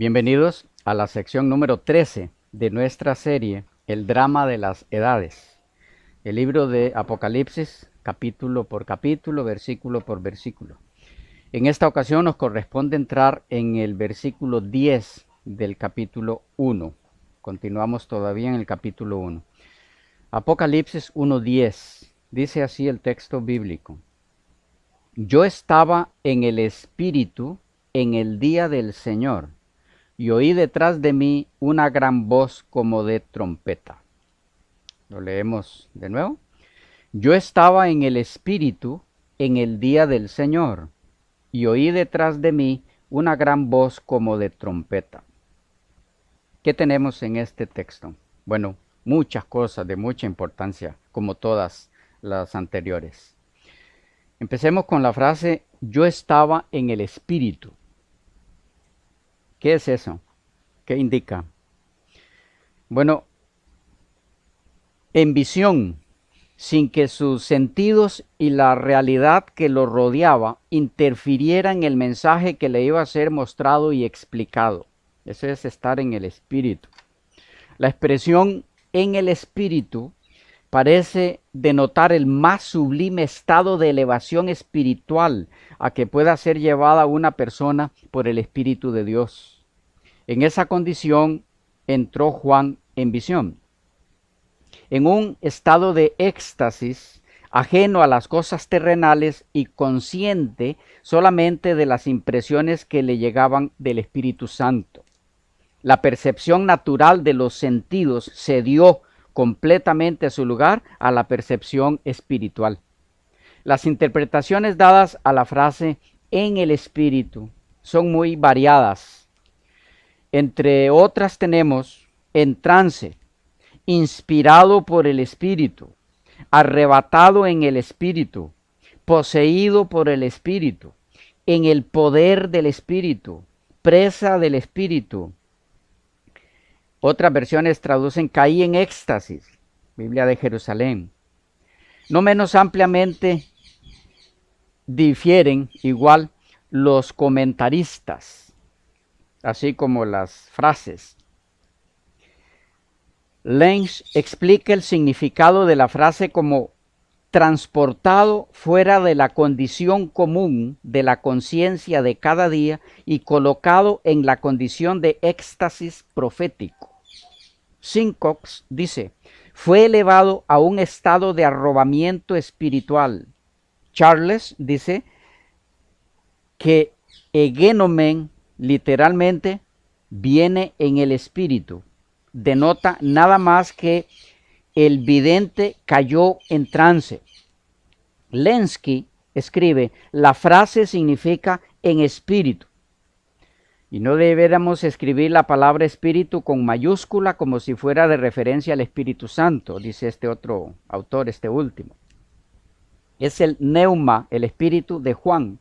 Bienvenidos a la sección número 13 de nuestra serie, El drama de las edades. El libro de Apocalipsis, capítulo por capítulo, versículo por versículo. En esta ocasión nos corresponde entrar en el versículo 10 del capítulo 1. Continuamos todavía en el capítulo 1. Apocalipsis 1:10. Dice así el texto bíblico. Yo estaba en el Espíritu en el día del Señor, y oí detrás de mí una gran voz como de trompeta. Lo leemos de nuevo. Yo estaba en el Espíritu en el día del Señor, y oí detrás de mí una gran voz como de trompeta. ¿Qué tenemos en este texto? Bueno, muchas cosas de mucha importancia, como todas las anteriores. Empecemos con la frase, yo estaba en el Espíritu. ¿Qué es eso? ¿Qué indica? Bueno, en visión, sin que sus sentidos y la realidad que lo rodeaba interfirieran en el mensaje que le iba a ser mostrado y explicado. Eso es estar en el Espíritu. La expresión en el Espíritu parece denotar el más sublime estado de elevación espiritual a que pueda ser llevada una persona por el Espíritu de Dios. En esa condición entró Juan en visión, en un estado de éxtasis, ajeno a las cosas terrenales y consciente solamente de las impresiones que le llegaban del Espíritu Santo. La percepción natural de los sentidos se dio completamente su lugar a la percepción espiritual. Las interpretaciones dadas a la frase en el Espíritu son muy variadas. Entre otras tenemos en trance, inspirado por el Espíritu, arrebatado en el Espíritu, poseído por el Espíritu, en el poder del Espíritu, presa del Espíritu. Otras versiones traducen caí en éxtasis, Biblia de Jerusalén. No menos ampliamente difieren igual los comentaristas, así como las frases. Lenz explica el significado de la frase como transportado fuera de la condición común de la conciencia de cada día y colocado en la condición de éxtasis profético. Simcox dice, fue elevado a un estado de arrobamiento espiritual. Charles dice que egenomen literalmente viene en el espíritu. Denota nada más que el vidente cayó en trance. Lenski escribe, la frase significa en espíritu. Y no deberíamos escribir la palabra espíritu con mayúscula como si fuera de referencia al Espíritu Santo, dice este otro autor, este último. Es el neuma, el espíritu de Juan.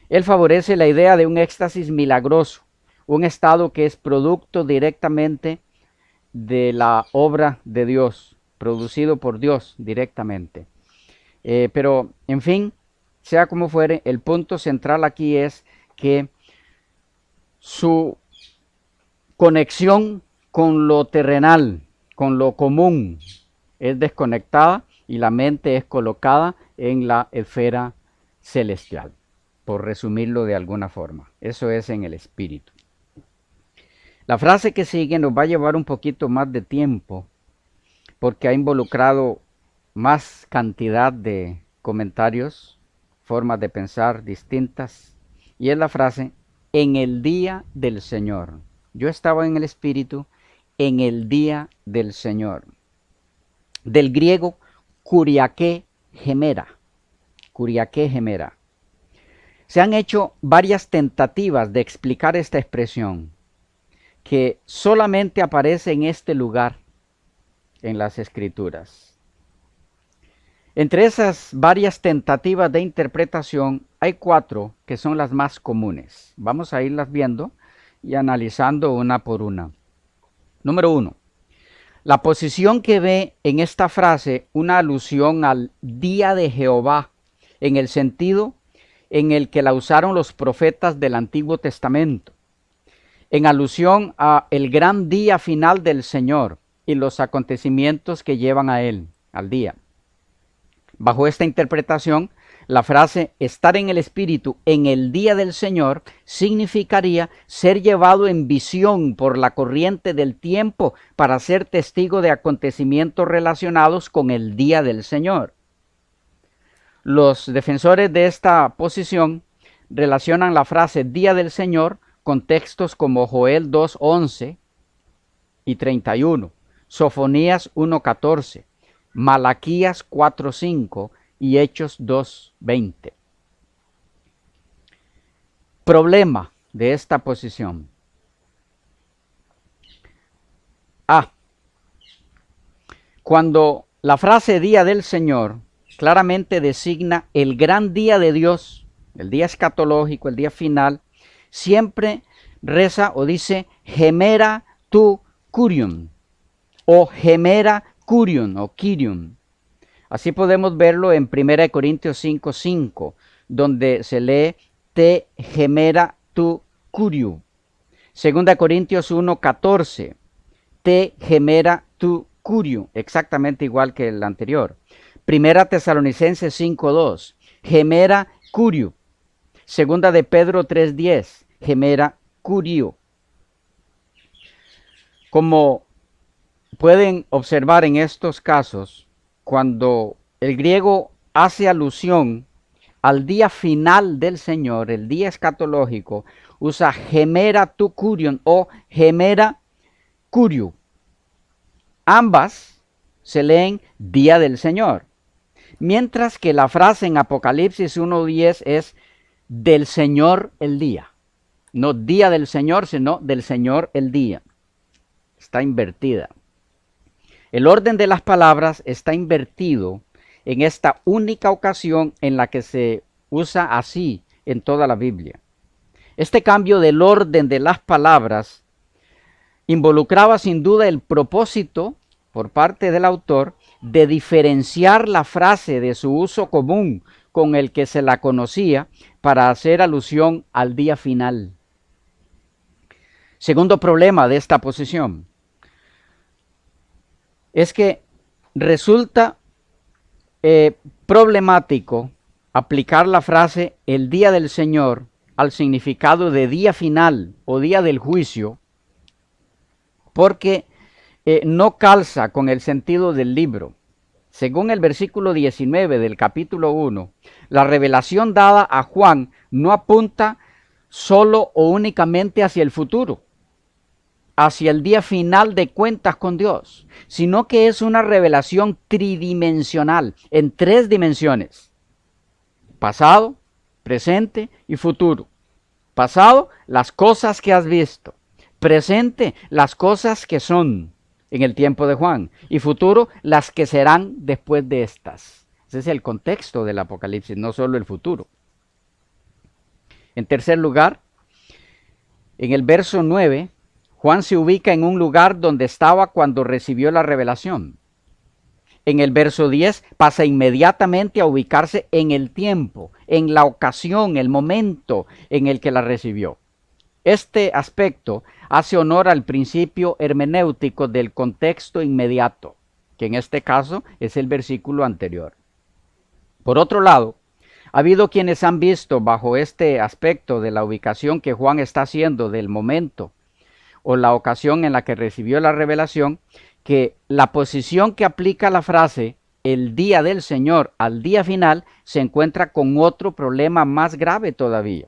Él favorece la idea de un éxtasis milagroso, un estado que es producto directamente de la obra de Dios, producido por Dios directamente. Pero, en fin, sea como fuere, el punto central aquí es que su conexión con lo terrenal, con lo común, es desconectada y la mente es colocada en la esfera celestial, por resumirlo de alguna forma. Eso es en el espíritu. La frase que sigue nos va a llevar un poquito más de tiempo porque ha involucrado más cantidad de comentarios, formas de pensar distintas, y es la frase en el día del Señor. Yo estaba en el Espíritu en el día del Señor. Del griego kuriake gemera. Kuriake gemera. Se han hecho varias tentativas de explicar esta expresión, que solamente aparece en este lugar en las Escrituras. Entre esas varias tentativas de interpretación hay 4 que son las más comunes. Vamos a irlas viendo y analizando una por una. Número 1. La posición que ve en esta frase una alusión al día de Jehová, en el sentido en el que la usaron los profetas del Antiguo Testamento. en alusión a el gran día final del Señor y los acontecimientos que llevan a él, al día. Bajo esta interpretación, la frase estar en el Espíritu en el día del Señor significaría ser llevado en visión por la corriente del tiempo para ser testigo de acontecimientos relacionados con el día del Señor. Los defensores de esta posición relacionan la frase día del Señor con textos como Joel 2:11 y 31, Sofonías 1:14, Malaquías 4:5 y Hechos 2:20. Problema de esta posición. A. Cuando la frase día del Señor claramente designa el gran día de Dios, el día escatológico, el día final, siempre reza o dice gemera tu curium o gemera curium o Kyrium. Así podemos verlo en 1 Corintios 5:5, donde se lee te gemera tu curium. 2 Corintios 1:14, te gemera tu curium, exactamente igual que el anterior. 1 Tesalonicenses 5:2, gemera curium. 2 de Pedro 3:10, gemera curio. Como pueden observar en estos casos, cuando el griego hace alusión al día final del Señor, el día escatológico, usa gemera tu curium o gemera curio. Ambas se leen día del Señor, mientras que la frase en Apocalipsis 1:10 es del Señor el día. No día del Señor, sino del Señor el día. Está invertida. El orden de las palabras está invertido en esta única ocasión en la que se usa así en toda la Biblia. Este cambio del orden de las palabras involucraba sin duda el propósito por parte del autor de diferenciar la frase de su uso común con el que se la conocía para hacer alusión al día final. Segundo problema de esta posición es que resulta problemático aplicar la frase el día del Señor al significado de día final o día del juicio, porque no calza con el sentido del libro. Según el versículo 19 del capítulo 1, la revelación dada a Juan no apunta solo o únicamente hacia el futuro, hacia el día final de cuentas con Dios, sino que es una revelación tridimensional, en 3 dimensiones: pasado, presente y futuro. Pasado, las cosas que has visto; presente, las cosas que son en el tiempo de Juan; y futuro, las que serán después de estas. Ese es el contexto del Apocalipsis, no solo el futuro. En tercer lugar, en el verso 9, Juan se ubica en un lugar donde estaba cuando recibió la revelación. En el verso 10 pasa inmediatamente a ubicarse en el tiempo, en la ocasión, el momento en el que la recibió. Este aspecto hace honor al principio hermenéutico del contexto inmediato, que en este caso es el versículo anterior. Por otro lado, ha habido quienes han visto bajo este aspecto de la ubicación que Juan está haciendo del momento o la ocasión en la que recibió la revelación, que la posición que aplica la frase el día del Señor al día final se encuentra con otro problema más grave todavía,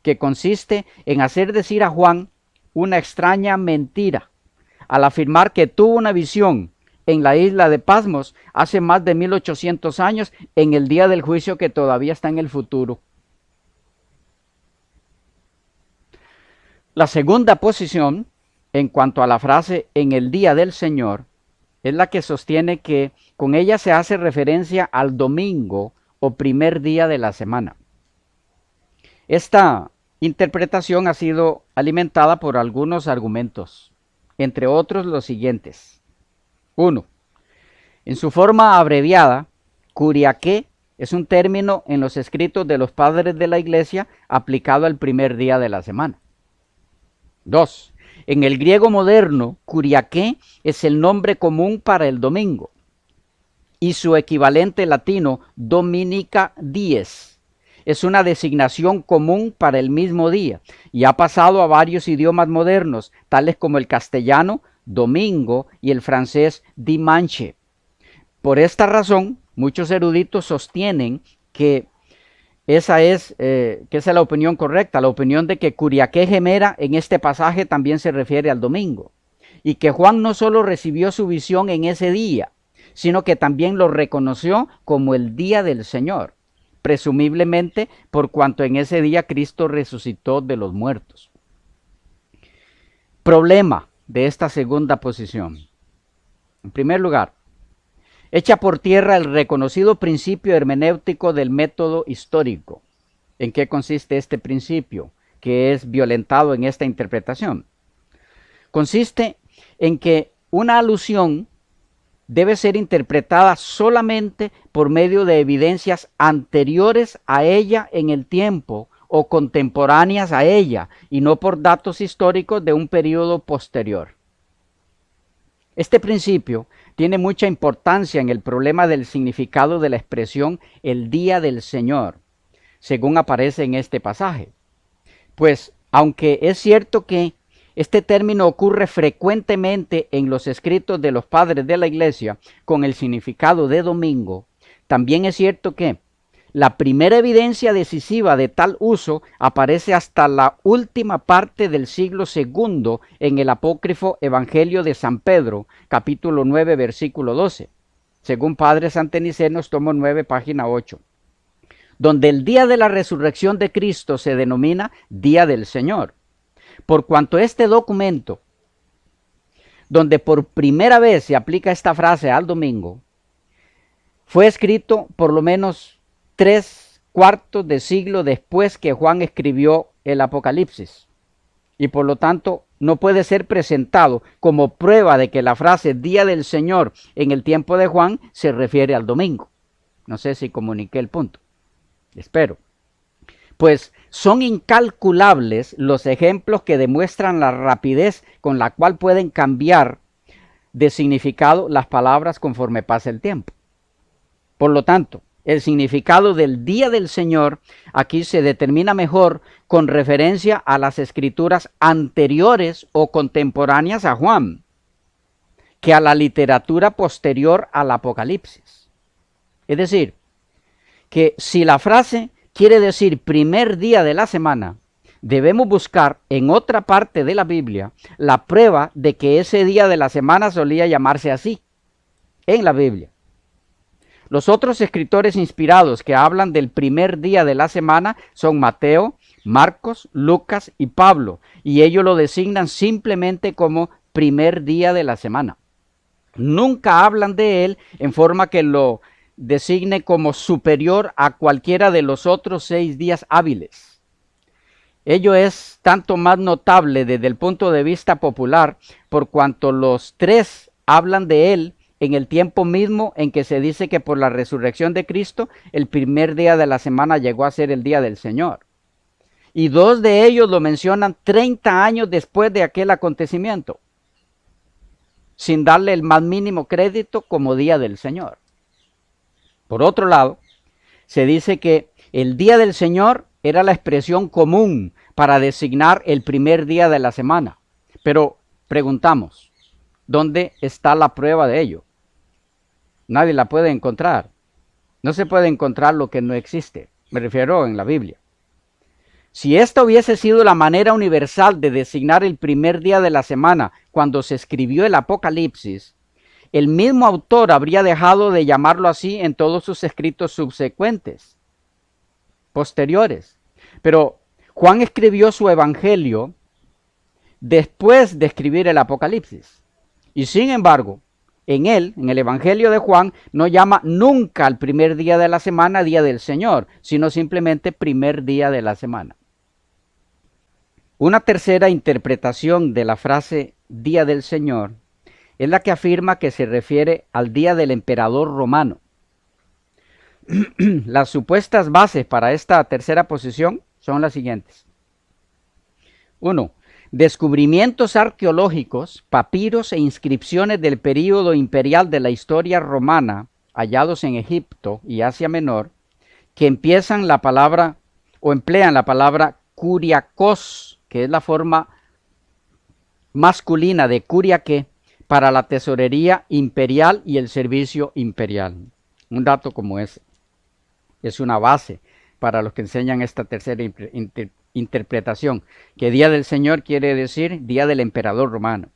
que consiste en hacer decir a Juan una extraña mentira al afirmar que tuvo una visión en la isla de Patmos hace más de 1800 años, en el día del juicio que todavía está en el futuro. La segunda posición, en cuanto a la frase en el día del Señor, es la que sostiene que con ella se hace referencia al domingo o primer día de la semana. Esta interpretación ha sido alimentada por algunos argumentos, entre otros los siguientes. 1. En su forma abreviada, curiaque es un término en los escritos de los padres de la iglesia aplicado al primer día de la semana. 2. En el griego moderno, Kyriake es el nombre común para el domingo y su equivalente latino, Dominica Dies, es una designación común para el mismo día y ha pasado a varios idiomas modernos, tales como el castellano, domingo, y el francés, dimanche. Por esta razón, muchos eruditos sostienen que esa es la opinión correcta, la opinión de que Kyriake gemera en este pasaje también se refiere al domingo, y que Juan no solo recibió su visión en ese día, sino que también lo reconoció como el día del Señor, presumiblemente por cuanto en ese día Cristo resucitó de los muertos. Problema de esta segunda posición. En primer lugar, echa por tierra el reconocido principio hermenéutico del método histórico. ¿En qué consiste este principio que es violentado en esta interpretación? Consiste en que una alusión debe ser interpretada solamente por medio de evidencias anteriores a ella en el tiempo o contemporáneas a ella, y no por datos históricos de un periodo posterior. Este principio tiene mucha importancia en el problema del significado de la expresión el día del Señor, según aparece en este pasaje. Pues, aunque es cierto que este término ocurre frecuentemente en los escritos de los padres de la Iglesia con el significado de domingo, también es cierto que la primera evidencia decisiva de tal uso aparece hasta la última parte del siglo II en el apócrifo Evangelio de San Pedro, capítulo 9, versículo 12, según Padre Santenicenos, tomo 9, página 8, donde el día de la resurrección de Cristo se denomina Día del Señor, por cuanto este documento, donde por primera vez se aplica esta frase al domingo, fue escrito por lo menos 3/4 de siglo después que Juan escribió el Apocalipsis, y por lo tanto no puede ser presentado como prueba de que la frase Día del Señor en el tiempo de Juan se refiere al domingo. No sé si comuniqué el punto. Espero. Pues son incalculables los ejemplos que demuestran la rapidez con la cual pueden cambiar de significado las palabras conforme pasa el tiempo. Por lo tanto, el significado del Día del Señor aquí se determina mejor con referencia a las escrituras anteriores o contemporáneas a Juan, que a la literatura posterior al Apocalipsis. Es decir, que si la frase quiere decir primer día de la semana, debemos buscar en otra parte de la Biblia la prueba de que ese día de la semana solía llamarse así, en la Biblia. Los otros escritores inspirados que hablan del primer día de la semana son Mateo, Marcos, Lucas y Pablo, y ellos lo designan simplemente como primer día de la semana. Nunca hablan de él en forma que lo designe como superior a cualquiera de los otros 6 días hábiles. Ello es tanto más notable desde el punto de vista popular, por cuanto los 3 hablan de él en el tiempo mismo en que se dice que por la resurrección de Cristo, el primer día de la semana llegó a ser el día del Señor. Y 2 de ellos lo mencionan 30 años después de aquel acontecimiento, sin darle el más mínimo crédito como día del Señor. Por otro lado, se dice que el día del Señor era la expresión común para designar el primer día de la semana. Pero preguntamos, ¿dónde está la prueba de ello? Nadie la puede encontrar. No se puede encontrar lo que no existe. Me refiero en la Biblia. Si esta hubiese sido la manera universal de designar el primer día de la semana cuando se escribió el Apocalipsis, el mismo autor habría dejado de llamarlo así en todos sus escritos subsecuentes, posteriores. Pero Juan escribió su evangelio después de escribir el Apocalipsis. Y sin embargo, en él, en el evangelio de Juan, no llama nunca al primer día de la semana día del Señor, sino simplemente primer día de la semana. Una tercera interpretación de la frase día del Señor es la que afirma que se refiere al día del emperador romano. Las supuestas bases para esta tercera posición son las siguientes. 1. Descubrimientos arqueológicos, papiros e inscripciones del período imperial de la historia romana hallados en Egipto y Asia Menor, que empiezan la palabra o emplean la palabra kuriakos, que es la forma masculina de kuriake, para la tesorería imperial y el servicio imperial. Un dato como ese es una base para los que enseñan esta tercera interpretación, que Día del Señor quiere decir Día del Emperador Romano.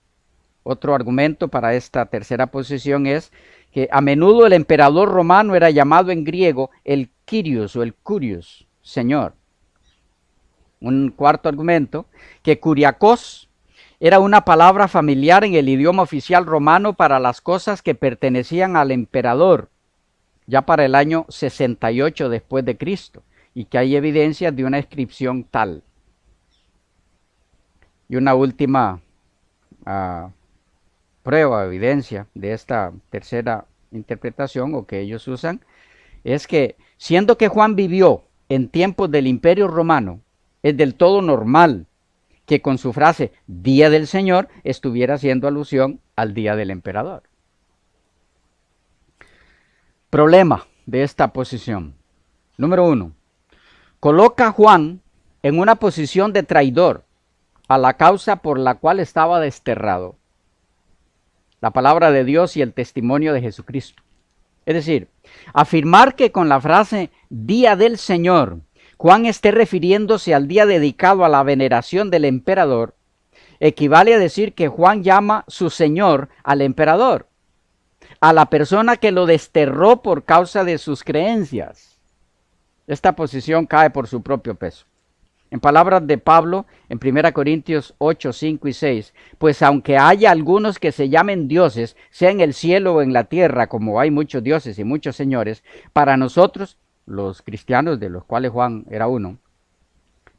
Otro argumento para esta tercera posición es que a menudo el emperador romano era llamado en griego el Kyrios o el Curios, Señor. Un cuarto argumento, que Kuriakos era una palabra familiar en el idioma oficial romano para las cosas que pertenecían al emperador, ya para el año 68 después de Cristo, y que hay evidencias de una inscripción tal. Y una última prueba, evidencia de esta tercera interpretación o que ellos usan, es que siendo que Juan vivió en tiempos del Imperio Romano, es del todo normal que con su frase Día del Señor estuviera haciendo alusión al Día del Emperador. Problema de esta posición. Número 1. Coloca a Juan en una posición de traidor a la causa por la cual estaba desterrado: la palabra de Dios y el testimonio de Jesucristo. Es decir, afirmar que con la frase Día del Señor Juan esté refiriéndose al día dedicado a la veneración del emperador equivale a decir que Juan llama su Señor al emperador, a la persona que lo desterró por causa de sus creencias. Esta posición cae por su propio peso. En palabras de Pablo, en 1 Corintios 8, 5 y 6, pues aunque haya algunos que se llamen dioses, sea en el cielo o en la tierra, como hay muchos dioses y muchos señores, para nosotros, los cristianos, de los cuales Juan era uno,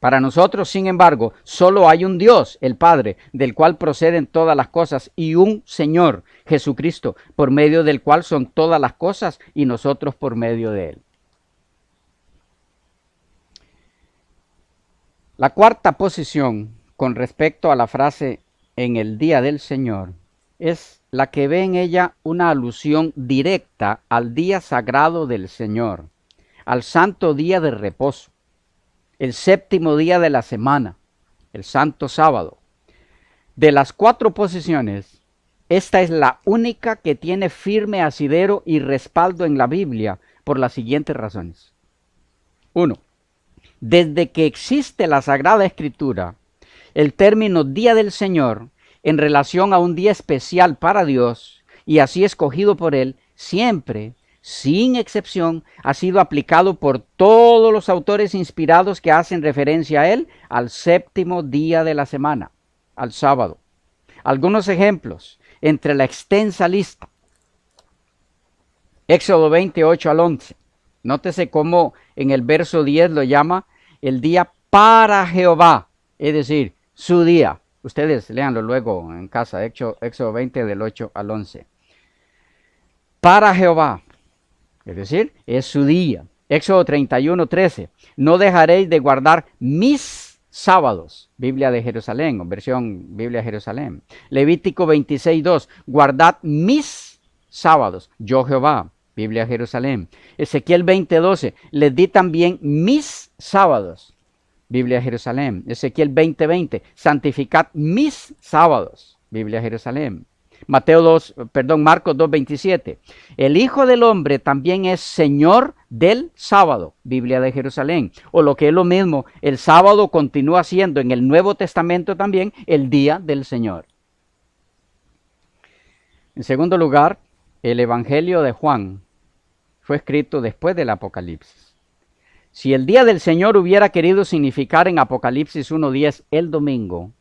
para nosotros, sin embargo, solo hay un Dios, el Padre, del cual proceden todas las cosas, y un Señor, Jesucristo, por medio del cual son todas las cosas, y nosotros por medio de Él. La cuarta posición con respecto a la frase en el Día del Señor es la que ve en ella una alusión directa al día sagrado del Señor, al santo día de reposo, el séptimo día de la semana, el santo sábado. De las cuatro posiciones, esta es la única que tiene firme asidero y respaldo en la Biblia por las siguientes razones. 1. Desde que existe la Sagrada Escritura, el término Día del Señor, en relación a un día especial para Dios, y así escogido por Él, siempre, sin excepción, ha sido aplicado por todos los autores inspirados que hacen referencia a Él, al séptimo día de la semana, al sábado. Algunos ejemplos, entre la extensa lista. Éxodo 28 al 11. Nótese cómo en el verso 10 lo llama el día para Jehová, es decir, su día. Ustedes léanlo luego en casa, Éxodo 20 del 8 al 11. Para Jehová, es decir, es su día. Éxodo 31, 13. No dejaréis de guardar mis sábados. Biblia de Jerusalén, o versión Biblia de Jerusalén. Levítico 26, 2. Guardad mis sábados. Yo Jehová. Biblia de Jerusalén. Ezequiel 20, 12. Les di también mis sábados. Biblia de Jerusalén. Ezequiel 20, 20. Santificad mis sábados. Biblia de Jerusalén. Marcos 2, 27. El Hijo del Hombre también es Señor del sábado. Biblia de Jerusalén. O lo que es lo mismo, el sábado continúa siendo en el Nuevo Testamento también el día del Señor. En segundo lugar, el Evangelio de Juan fue escrito después del Apocalipsis. Si el día del Señor hubiera querido significar en Apocalipsis 1:10 el domingo,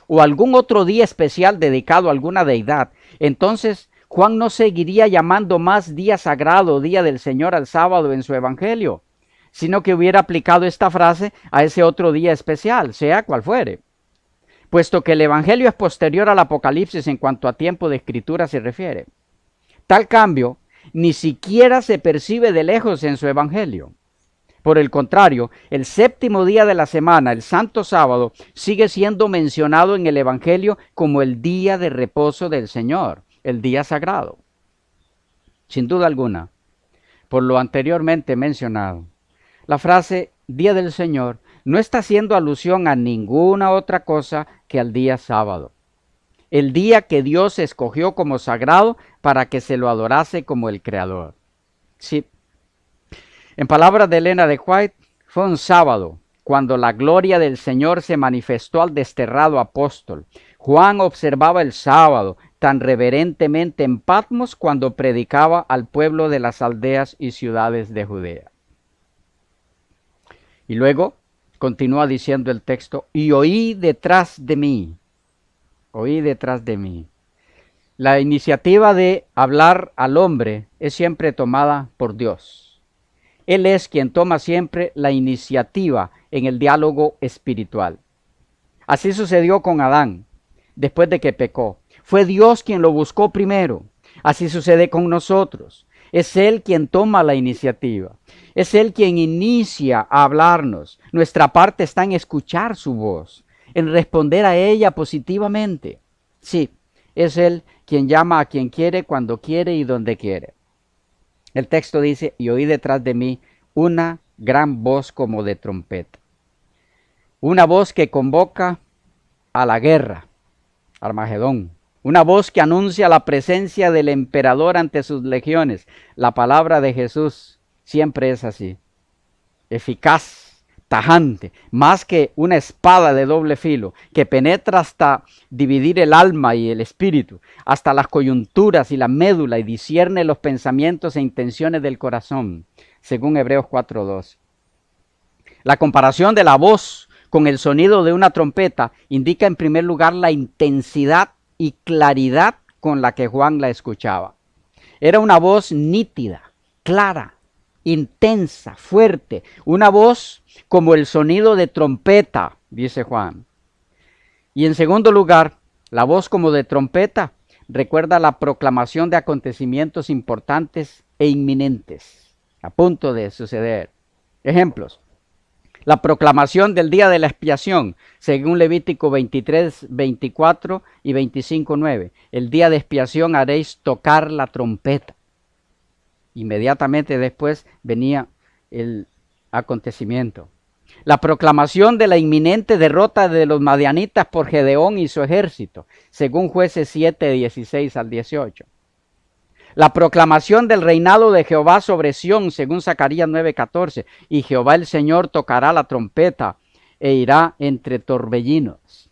o algún otro día especial dedicado a alguna deidad, entonces Juan no seguiría llamando más día sagrado, día del Señor al sábado en su Evangelio, sino que hubiera aplicado esta frase a ese otro día especial, sea cual fuere. Puesto que el Evangelio es posterior al Apocalipsis en cuanto a tiempo de escritura se refiere. Tal cambio ni siquiera se percibe de lejos en su Evangelio. Por el contrario, el séptimo día de la semana, el Santo Sábado, sigue siendo mencionado en el Evangelio como el día de reposo del Señor, el día sagrado. Sin duda alguna, por lo anteriormente mencionado, la frase Día del Señor no está haciendo alusión a ninguna otra cosa que al día sábado, el día que Dios escogió como sagrado para que se lo adorase como el Creador. Sí, en palabras de Elena de White, fue un sábado cuando la gloria del Señor se manifestó al desterrado apóstol. Juan observaba el sábado tan reverentemente en Patmos cuando predicaba al pueblo de las aldeas y ciudades de Judea. Y luego continúa diciendo el texto, y oí detrás de mí. La iniciativa de hablar al hombre es siempre tomada por Dios. Él es quien toma siempre la iniciativa en el diálogo espiritual. Así sucedió con Adán, después de que pecó. Fue Dios quien lo buscó primero. Así sucede con nosotros. Es Él quien toma la iniciativa. Es Él quien inicia a hablarnos. Nuestra parte está en escuchar su voz, en responder a ella positivamente. Sí, es Él quien llama a quien quiere, cuando quiere y donde quiere. El texto dice, y oí detrás de mí una gran voz como de trompeta. Una voz que convoca a la guerra, Armagedón. Una voz que anuncia la presencia del emperador ante sus legiones. La palabra de Jesús siempre es así. Eficaz, tajante, más que una espada de doble filo, que penetra hasta dividir el alma y el espíritu, hasta las coyunturas y la médula, y discierne los pensamientos e intenciones del corazón, según Hebreos 4:2. La comparación de la voz con el sonido de una trompeta indica en primer lugar la intensidad y claridad con la que Juan la escuchaba. Era una voz nítida, clara, intensa, fuerte, una voz como el sonido de trompeta, dice Juan. Y en segundo lugar, la voz como de trompeta recuerda la proclamación de acontecimientos importantes e inminentes, a punto de suceder. Ejemplos. La proclamación del día de la expiación, según Levítico 23, 24 y 25, 9. El día de expiación haréis tocar la trompeta. Inmediatamente después venía el acontecimiento. La proclamación de la inminente derrota de los madianitas por Gedeón y su ejército, según Jueces 7, 16 al 18. La proclamación del reinado de Jehová sobre Sión, según Zacarías 9:14, y Jehová el Señor tocará la trompeta e irá entre torbellinos.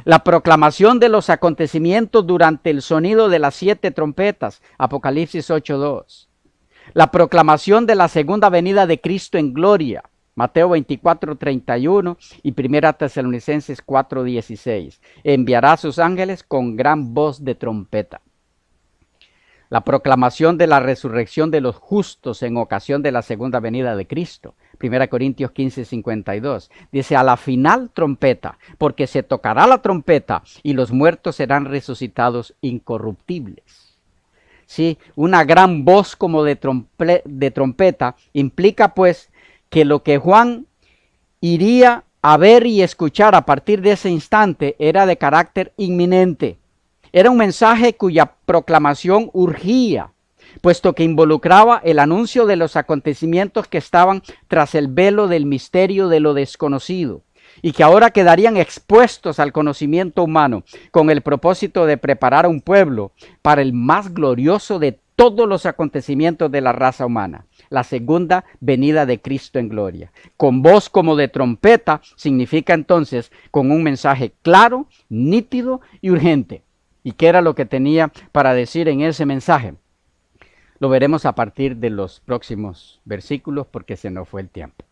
La proclamación de los acontecimientos durante el sonido de las 7 trompetas, Apocalipsis 8:2. La proclamación de la segunda venida de Cristo en gloria, Mateo 24:31 y 1 Tesalonicenses 4:16. Enviará a sus ángeles con gran voz de trompeta. La proclamación de la resurrección de los justos en ocasión de la segunda venida de Cristo. 1 Corintios 15:52. Dice, a la final trompeta, porque se tocará la trompeta y los muertos serán resucitados incorruptibles. Sí, una gran voz como de trompeta implica pues que lo que Juan iría a ver y escuchar a partir de ese instante era de carácter inminente. Era un mensaje cuya proclamación urgía, puesto que involucraba el anuncio de los acontecimientos que estaban tras el velo del misterio de lo desconocido y que ahora quedarían expuestos al conocimiento humano con el propósito de preparar a un pueblo para el más glorioso de todos los acontecimientos de la raza humana, la segunda venida de Cristo en gloria. Con voz como de trompeta significa entonces con un mensaje claro, nítido y urgente. ¿Y qué era lo que tenía para decir en ese mensaje? Lo veremos a partir de los próximos versículos porque se nos fue el tiempo.